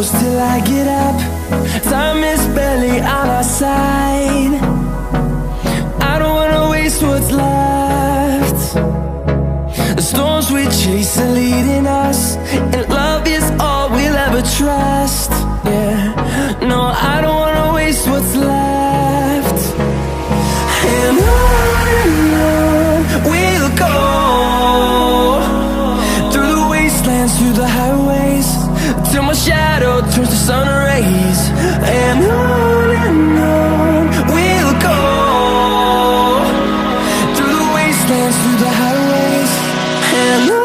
close till I get up. Time is barely on our side. I don't wanna waste what's left. The storms we chase are leading us, and love is all we'll ever trust. Yeah, no, I don't wanna waste what's left. And on we'll go, through the wastelands, through the highways, till my shadow turns to sun rays. And on we'll go, through the wastelands, through the highways, and on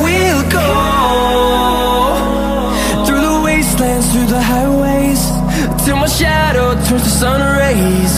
we'll go. Through the highways, till my shadow turns to sun rays.